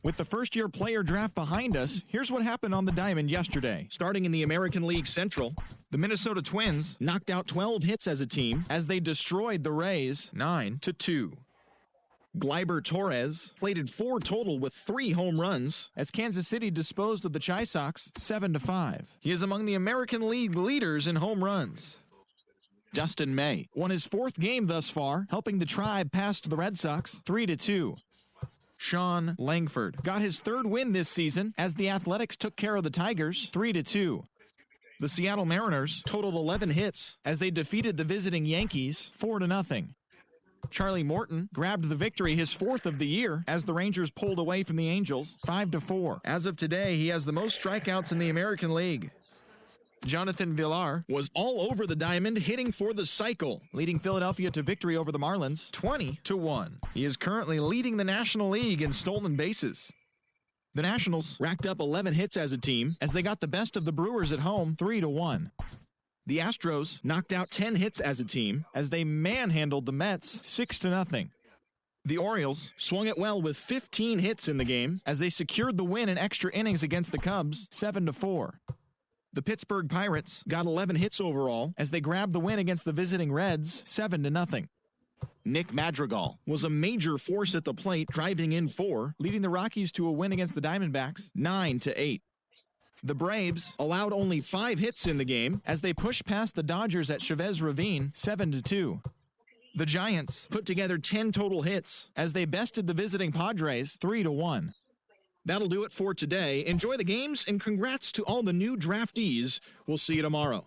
With the first-year player draft behind us, here's what happened on the diamond yesterday. Starting in the American League Central, the Minnesota Twins knocked out 12 hits as a team as they destroyed the Rays 9-2. Gleyber Torres plated 4 total with 3 home runs as Kansas City disposed of the Chi Sox 7-5. He is among the American League leaders in home runs. Dustin May won his 4th game thus far, helping the Tribe pass the Red Sox 3-2. Sean Langford got his 3rd win this season as the Athletics took care of the Tigers 3-2. The Seattle Mariners totaled 11 hits as they defeated the visiting Yankees 4-0. Charlie Morton grabbed the victory, his 4th of the year, as the Rangers pulled away from the Angels 5-4. As of today, he has the most strikeouts in the American League. Jonathan Villar was all over the diamond, hitting for the cycle, leading Philadelphia to victory over the Marlins 20-1. He is currently leading the National League in stolen bases. The Nationals racked up 11 hits as a team as they got the best of the Brewers at home 3-1. The Astros knocked out 10 hits as a team as they manhandled the Mets 6-0. The Orioles swung it well with 15 hits in the game as they secured the win in extra innings against the Cubs 7-4. The Pittsburgh Pirates got 11 hits overall as they grabbed the win against the visiting Reds 7-0. Nick Madrigal was a major force at the plate, driving in 4, leading the Rockies to a win against the Diamondbacks 9-8. The Braves allowed only 5 hits in the game as they pushed past the Dodgers at Chavez Ravine 7-2. The Giants put together 10 total hits as they bested the visiting Padres 3-1. That'll do it for today. Enjoy the games and congrats to all the new draftees. We'll see you tomorrow.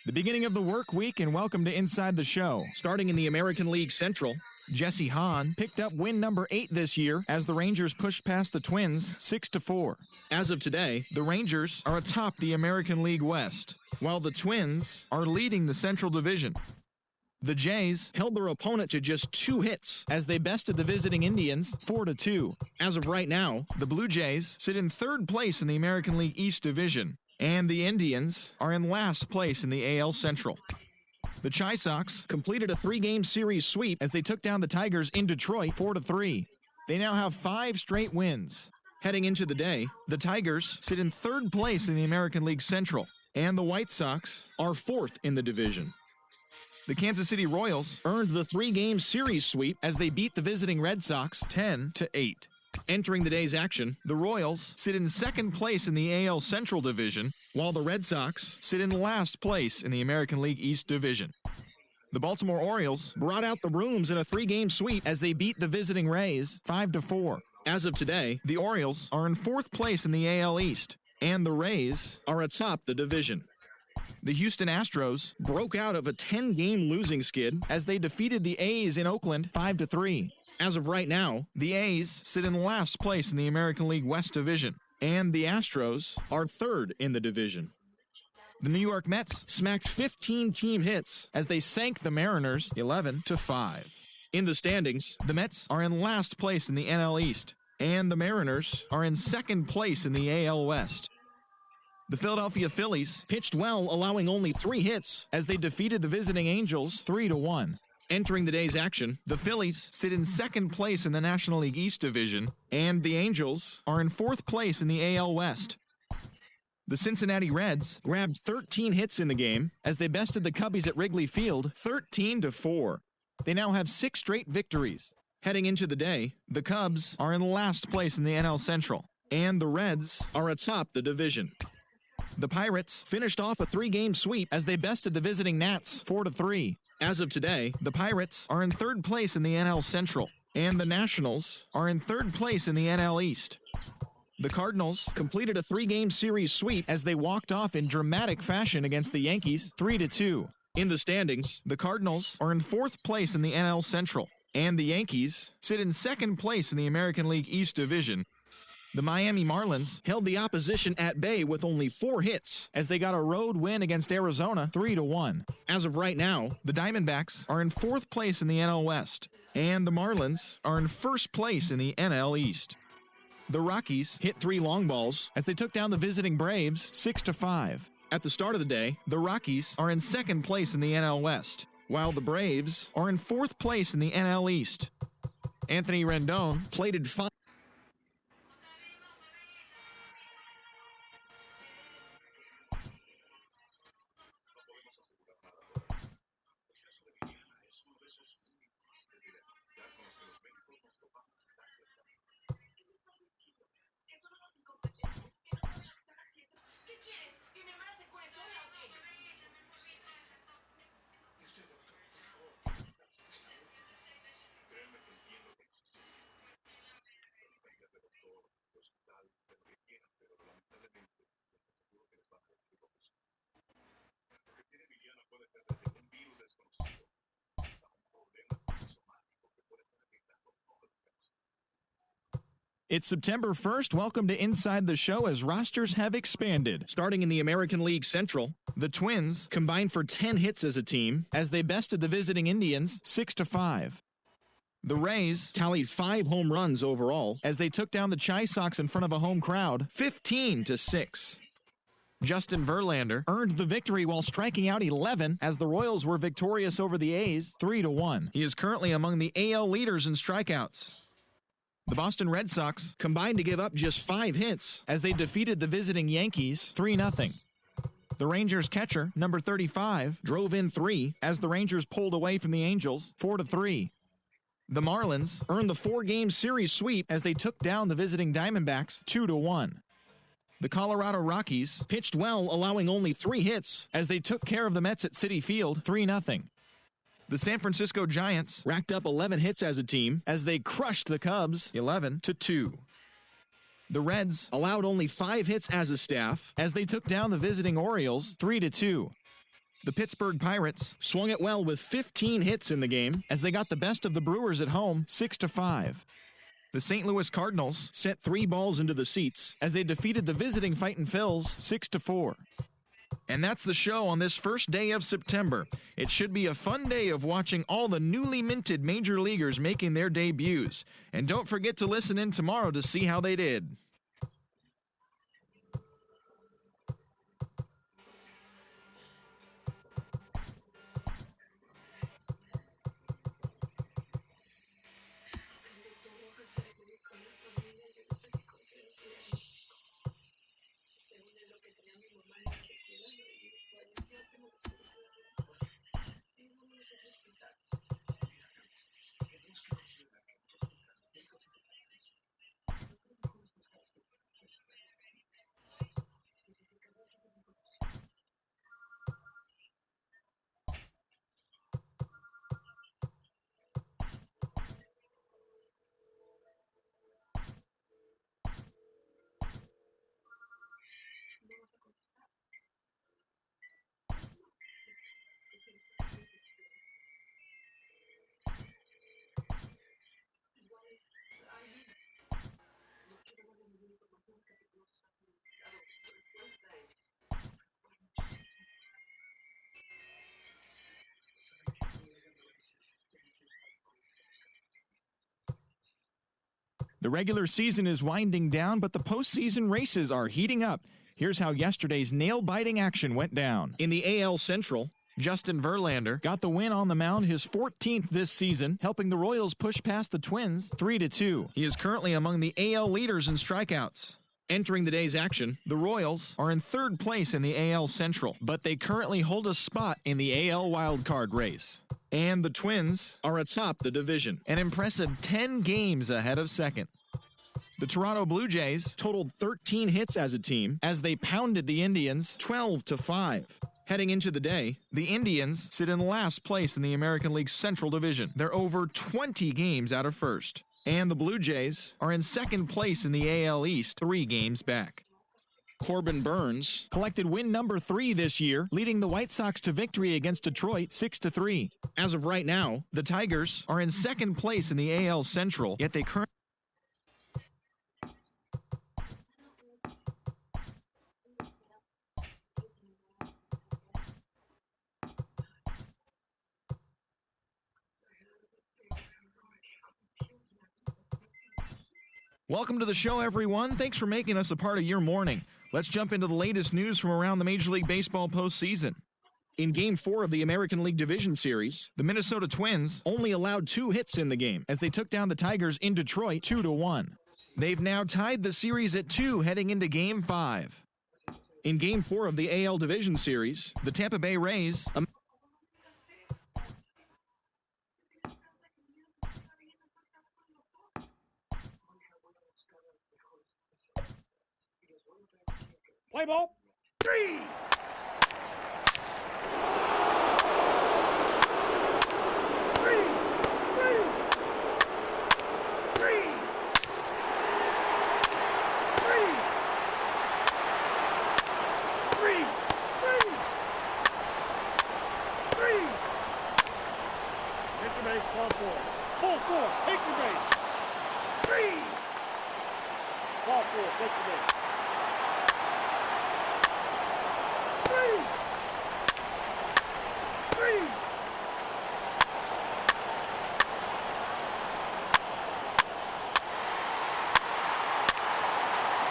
The beginning of the work week, and welcome to Inside the Show. Starting in the American League Central, Jesse Hahn picked up win number 8 this year as the Rangers pushed past the Twins 6-4. As of today, the Rangers are atop the American League West, while the Twins are leading the Central Division. The Jays held their opponent to just 2 hits as they bested the visiting Indians 4-2. As of right now, the Blue Jays sit in 3rd place in the American League East Division, and the Indians are in last place in the AL Central. The Chi Sox completed a 3-game series sweep as they took down the Tigers in Detroit 4-3. They now have 5 straight wins. Heading into the day, the Tigers sit in 3rd place in the American League Central, and the White Sox are 4th in the division. The Kansas City Royals earned the 3-game series sweep as they beat the visiting Red Sox 10-8. Entering the day's action, the Royals sit in 2nd place in the AL Central Division, while the Red Sox sit in last place in the American League East Division. The Baltimore Orioles brought out the rooms in a 3-game sweep as they beat the visiting Rays 5-4. As of today, the Orioles are in 4th place in the AL East, and the Rays are atop the division. The Houston Astros broke out of a 10-game losing skid as they defeated the A's in Oakland 5-3. As of right now, the A's sit in last place in the American League West Division, and the Astros are 3rd in the division. The New York Mets smacked 15 team hits as they sank the Mariners 11-5. In the standings, the Mets are in last place in the NL East, and the Mariners are in 2nd place in the AL West. The Philadelphia Phillies pitched well, allowing only 3 hits as they defeated the visiting Angels 3-1. Entering the day's action, the Phillies sit in second place in the National League East Division, and the Angels are in fourth place in the AL West. The Cincinnati Reds grabbed 13 hits in the game as they bested the Cubbies at Wrigley Field 13-4. They now have 6 straight victories. Heading into the day, the Cubs are in last place in the NL Central, and the Reds are atop the division. The Pirates finished off a 3-game sweep as they bested the visiting Nats 4-3. As of today, the Pirates are in third place in the NL Central, and the Nationals are in third place in the NL East. The Cardinals completed a 3-game series sweep as they walked off in dramatic fashion against the Yankees 3-2. In the standings, the Cardinals are in fourth place in the NL Central, and the Yankees sit in second place in the American League East Division. The Miami Marlins held the opposition at bay with only 4 hits as they got a road win against Arizona 3-1. As of right now, the Diamondbacks are in fourth place in the NL West, and the Marlins are in first place in the NL East. The Rockies hit 3 long balls as they took down the visiting Braves 6-5. At the start of the day, the Rockies are in second place in the NL West, while the Braves are in fourth place in the NL East. Anthony Rendon plated 5. It's September 1st. Welcome to Inside the Show as rosters have expanded. Starting in the American League Central, the Twins combined for 10 hits as a team as they bested the visiting Indians 6-5. The Rays tallied 5 home runs overall as they took down the Chi Sox in front of a home crowd 15-6. Justin Verlander earned the victory while striking out 11 as the Royals were victorious over the A's 3-1. He is currently among the AL leaders in strikeouts. The Boston Red Sox combined to give up just 5 hits as they defeated the visiting Yankees 3-0. The Rangers catcher, number 35, drove in 3 as the Rangers pulled away from the Angels 4-3. The Marlins earned the 4-game series sweep as they took down the visiting Diamondbacks 2-1. The Colorado Rockies pitched well, allowing only 3 hits as they took care of the Mets at Citi Field 3-0. The San Francisco Giants racked up 11 hits as a team as they crushed the Cubs 11-2. The Reds allowed only 5 hits as a staff as they took down the visiting Orioles 3-2. The Pittsburgh Pirates swung it well with 15 hits in the game as they got the best of the Brewers at home 6-5. The St. Louis Cardinals sent 3 balls into the seats as they defeated the visiting Fightin' Phils 6-4. And that's the show on this first day of September. It should be a fun day of watching all the newly minted major leaguers making their debuts. And don't forget to listen in tomorrow to see how they did. The regular season is winding down, but the postseason races are heating up. Here's how yesterday's nail-biting action went down. In the AL Central, Justin Verlander got the win on the mound, his 14th this season, helping the Royals push past the Twins 3-2. He is currently among the AL leaders in strikeouts. Entering the day's action, the Royals are in third place in the AL Central, but they currently hold a spot in the AL wildcard race. And the Twins are atop the division, an impressive 10 games ahead of second. The Toronto Blue Jays totaled 13 hits as a team as they pounded the Indians 12-5. Heading into the day, the Indians sit in last place in the American League Central Division. They're over 20 games out of first. And the Blue Jays are in second place in the AL East, 3 games back. Corbin Burns collected win number 3 this year, leading the White Sox to victory against Detroit 6-3. As of right now, the Tigers are in second place in the AL Central, yet they currently Welcome to the show, everyone. Thanks for making us a part of your morning. Let's jump into the latest news from around the Major League Baseball postseason. In Game 4 of the American League Division Series, the Minnesota Twins only allowed 2 hits in the game as they took down the Tigers in Detroit 2-1. They've now tied the series at 2 heading into Game 5. In Game 4 of the AL Division Series, the Tampa Bay Rays Play ball. 3. Ball 4. Ball 4. Take the base. 3. Ball 4. Take the base. 3.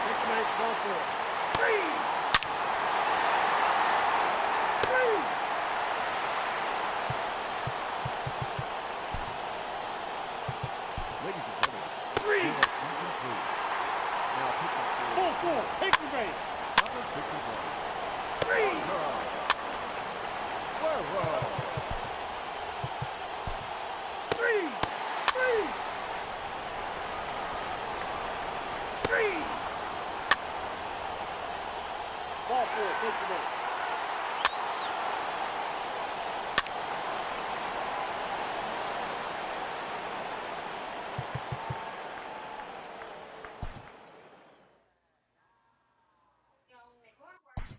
Take the base. Ball 4. 3. Ladies and gentlemen, 3. Now pick up ball 4. Take the base. Number 51. 3. Whoa. 3. Ball 4. Take the base.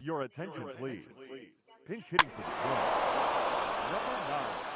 Your attention, please. Pinch hitting for the Twins. Number 9.